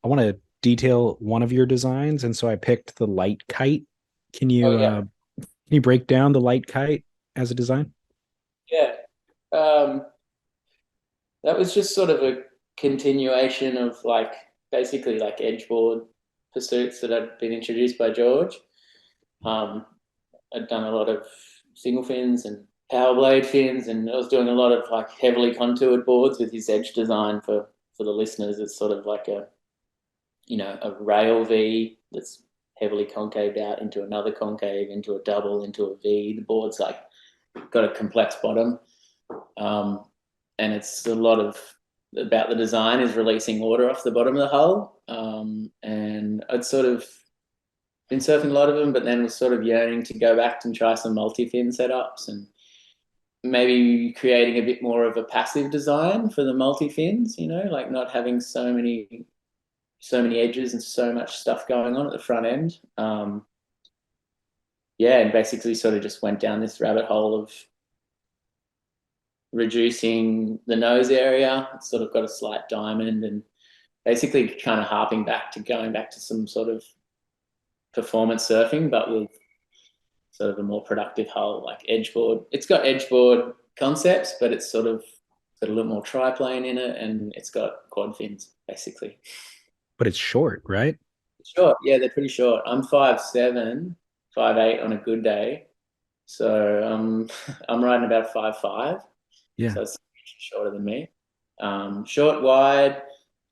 I want to detail one of your designs, and so I picked the Lite Kite. Can Oh you yeah, break down the Lite Kite as a design? yeah. Um, that was just sort of a continuation of like basically like edgeboard pursuits that had been introduced by George. Um, I'd done a lot of single fins and power blade fins, and I was doing a lot of like heavily contoured boards with his edge design for the listeners. It's sort of like a rail V that's heavily concaved out into another concave, into a double, into a V. The board's like got a complex bottom, um, and it's a lot of about the design is releasing water off the bottom of the hull. And I'd sort of been surfing a lot of them, but then was sort of yearning to go back and try some multi-fin setups and maybe creating a bit more of a passive design for the multi-fins, like not having so many edges and so much stuff going on at the front end. Yeah, and basically sort of just went down this rabbit hole of reducing the nose area. It's sort of got a slight diamond and basically kind of harping back to going back to some sort of performance surfing, but with sort of a more productive hull, like edgeboard. It's got edgeboard concepts, but it's sort of got a little more triplane in it, and it's got quad fins basically. But it's short, right? Short, yeah, they're pretty short. I'm 5'7", 5'8" on a good day, so I'm riding about 5'5", Yeah. so it's shorter than me. Short, wide,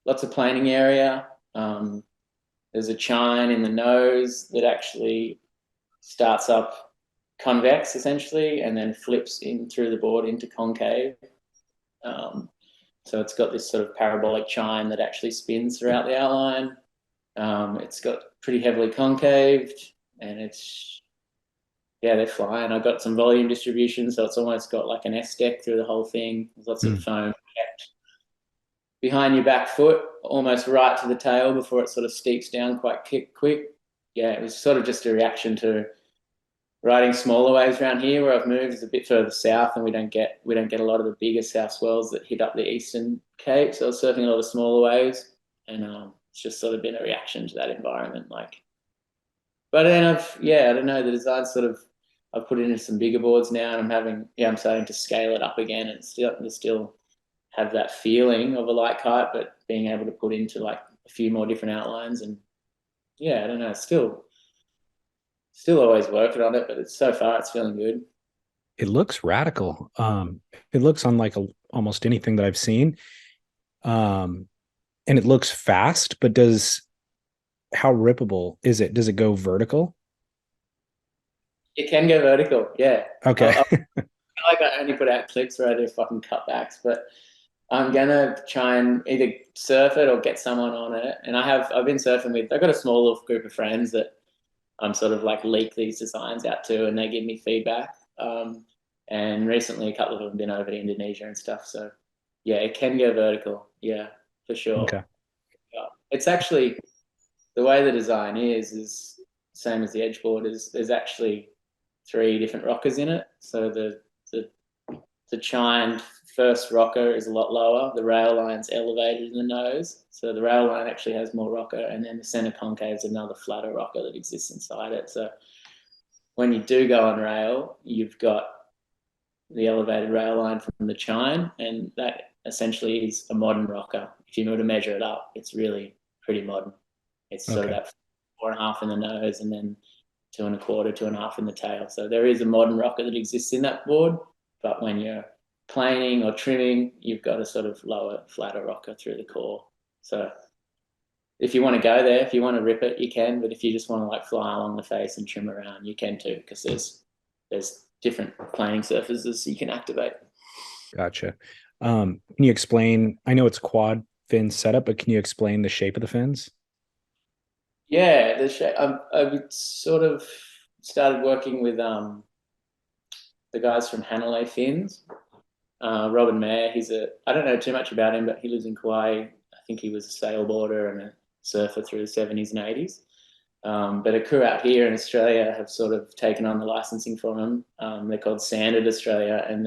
lots of planing area. There's a chine in the nose that actually starts up convex essentially and then flips in through the board into concave. Um, so it's got this sort of parabolic chine that actually spins throughout the outline. It's got pretty heavily concaved, and yeah, they're flying. I've got some volume distribution, so it's almost got like an S deck through the whole thing. There's lots of Mm. foam behind your back foot, almost right to the tail before it sort of steeps down quite quick. Yeah, it was sort of just a reaction to riding smaller waves around here. Where I've moved is a bit further south, and we don't get a lot of the bigger south swells that hit up the eastern cape. So I was surfing a lot of smaller waves, and it's just sort of been a reaction to that environment. Like, but then I don't know, the design sort of I've put into some bigger boards now, and I'm starting to scale it up again, and still have that feeling of a light kite, but being able to put into like a few more different outlines. And yeah, I don't know, still always working on it, but so far it's feeling good. It looks radical. It looks unlike almost anything that I've seen. Um, and it looks fast, but how rippable is it? Does it go vertical? It can go vertical, yeah. I, Okay. I feel like I only put out clips where I do fucking cutbacks, but I'm gonna try and either surf it or get someone on it. And I've been surfing with I've got a small little group of friends that I'm sort of like leak these designs out to, and they give me feedback. And recently, a couple of them have been over to Indonesia and stuff. So yeah, it can go vertical. Yeah, for sure. Okay. Yeah. It's actually the way the design is same as the edge board. Is there's actually three different rockers in it. So the the chined first rocker is a lot lower. The rail line's elevated in the nose. So the rail line actually has more rocker, and then the center concave is another flatter rocker that exists inside it. So when you do go on rail, you've got the elevated rail line from the chine, and that essentially is a modern rocker. If you were to measure it up, it's really pretty modern. It's sort of Okay. that 4.5 in the nose, and then 2.25, 2.5 in the tail. So there is a modern rocker that exists in that board, but when you're planing or trimming, you've got a sort of lower, flatter rocker through the core. So if you want to go there, if you want to rip it, you can. But if you just want to like fly along the face and trim around, you can too, because there's different planing surfaces you can activate. Gotcha. Can you explain? I know it's quad fin setup, but can you explain the shape of the fins? Yeah, the shape. I've sort of started working with the guys from Hanalei Fins. Robin Mayer, I don't know too much about him, but he lives in Kauai. I think he was a sailboarder and a surfer through the 70s and 80s. But a crew out here in Australia have sort of taken on the licensing from him. They're called Sanded Australia, and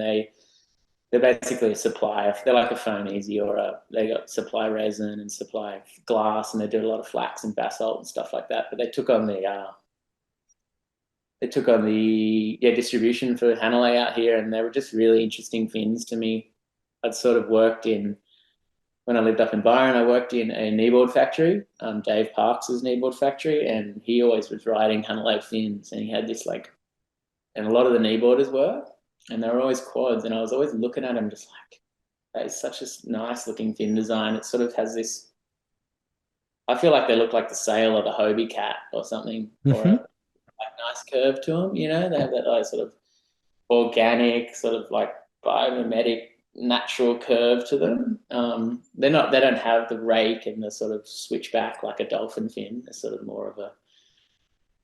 they're basically a supplier. They're like a foam easy or they got supply resin and supply glass, and they do a lot of flax and basalt and stuff like that. But they took on the distribution for Hanalei out here, and they were just really interesting fins to me. I'd sort of worked in when I lived up in Byron. I worked in a kneeboard factory, Dave Parks's kneeboard factory, and he always was riding Hanalei fins, and he had this like, and a lot of the kneeboarders were, and they were always quads, and I was always looking at them just like, that is such a nice looking fin design. It sort of has this. I feel like they look like the sail of a Hobie cat or something, or a Hmm. like, nice curve to them. They have that like, sort of organic, sort of like biomimetic, natural curve to them. They're not. They don't have the rake and the sort of switchback like a dolphin fin. They're sort of more of a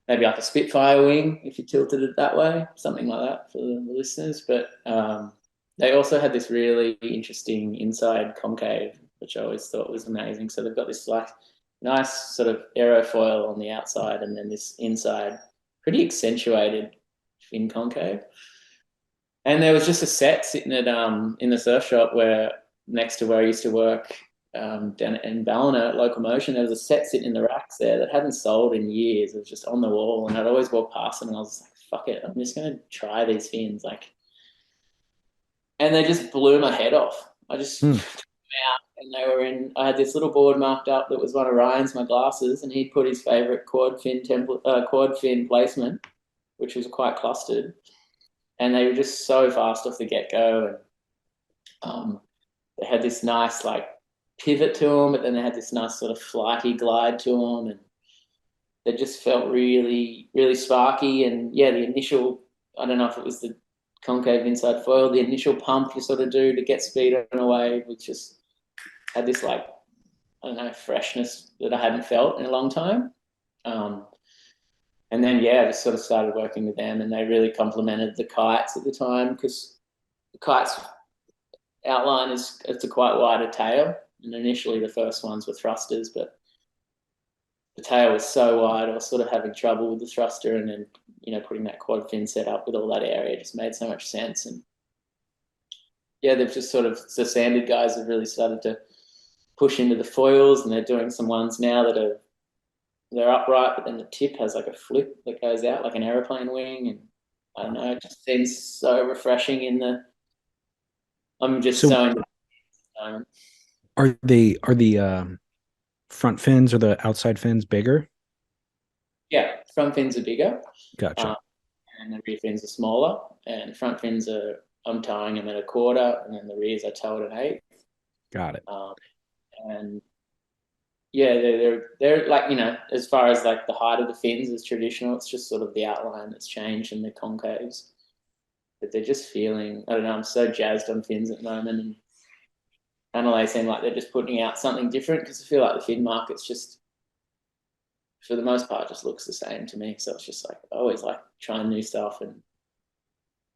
maybe like a Spitfire wing if you tilted it that way, something like that for the listeners. But they also had this really interesting inside concave, which I always thought was amazing. So they've got this like nice sort of aerofoil on the outside, and then this inside pretty accentuated fin concave. And there was just a set sitting at in the surf shop where next to where I used to work down in Ballina at Local Motion. There was a set sitting in the racks there that hadn't sold in years. It was just on the wall, and I'd always walk past them, and I was like, "Fuck it, I'm just gonna try these fins." Like, and they just blew my head off. I just Hmm. out, and they were in. I had this little board marked up that was one of Ryan's, my glasses, and he put his favorite quad fin placement, which was quite clustered, and they were just so fast off the get go, and they had this nice like pivot to them, but then they had this nice sort of flighty glide to them, and they just felt really, really sparky. And yeah, the initial, I don't know if it was the concave inside foil, the initial pump you sort of do to get speed on a wave, which just had this like, I don't know, freshness that I hadn't felt in a long time. Um, and then yeah, I just sort of started working with them, and they really complemented the kites at the time because the kites outline is it's a quite wider tail, and initially the first ones were thrusters, but the tail was so wide, I was sort of having trouble with the thruster, and then putting that quad fin set up with all that area just made so much sense. And yeah, they've just sort of the sanded guys have really started to push into the foils, and they're doing some ones now that are they're upright, but then the tip has like a flip that goes out like an aeroplane wing, and I don't know, it just seems so refreshing in the. I'm just So so into the moment. are the front fins or the outside fins bigger? Yeah, front fins are bigger. Gotcha. Um, and the rear fins are smaller. And front fins are I'm towing them at a quarter, and then the rears I tow at an eighth. Got it. Um, and yeah, they're like as far as like the height of the fins is traditional. It's just sort of the outline that's changed in the concaves. But they're just feeling. I don't know. I'm so jazzed on fins at the moment, and Analay seem like they're just putting out something different because I feel like the fin market's just for the most part just looks the same to me. So it's just like I always like trying new stuff, and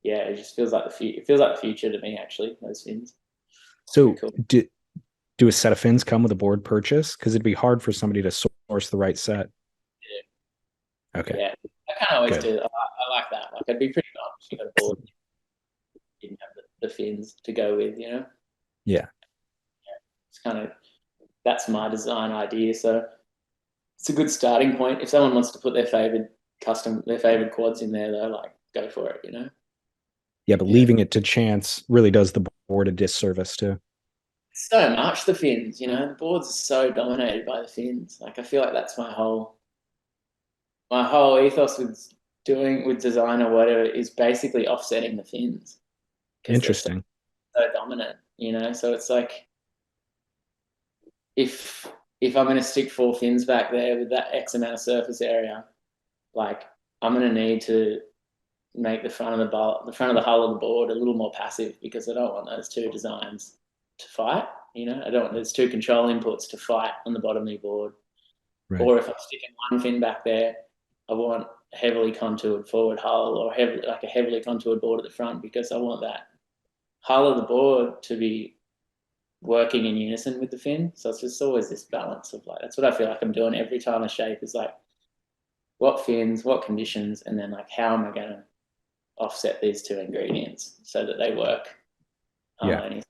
yeah, it just feels like the future. It feels like the future to me actually. Those fins, it's pretty So cool. do a set of fins come with a board purchase? Because it'd be hard for somebody to source the right set. Okay, Yeah, I kind of always good. do. I like that. Like I'd be pretty bummed if you got a board and you didn't have the fins to go with. Yeah. It's kind of that's my design idea. So it's a good starting point. If someone wants to put their favorite quads in there, though, like go for it. Yeah, but Yeah. leaving it to chance really does the board a disservice too. So much the fins, the boards are so dominated by the fins. Like I feel like that's my whole ethos with doing with design or whatever is basically offsetting the fins because they're so, Interesting. so dominant. So it's like if if I'm going to stick four fins back there with that X amount of surface area, like I'm going to need to make the front of the hull of the board a little more passive because I don't want those two designs to fight. I don't want those two control inputs to fight on the bottom of the board. Right. Or if I'm sticking one fin back there, I want a heavily contoured forward hull or like a heavily contoured board at the front because I want that hull of the board to be working in unison with the fin. So it's just always this balance of like that's what I feel like I'm doing every time I shape is like what fins, what conditions, and then like how am I going to offset these two ingredients so that they work Yeah. harmonious.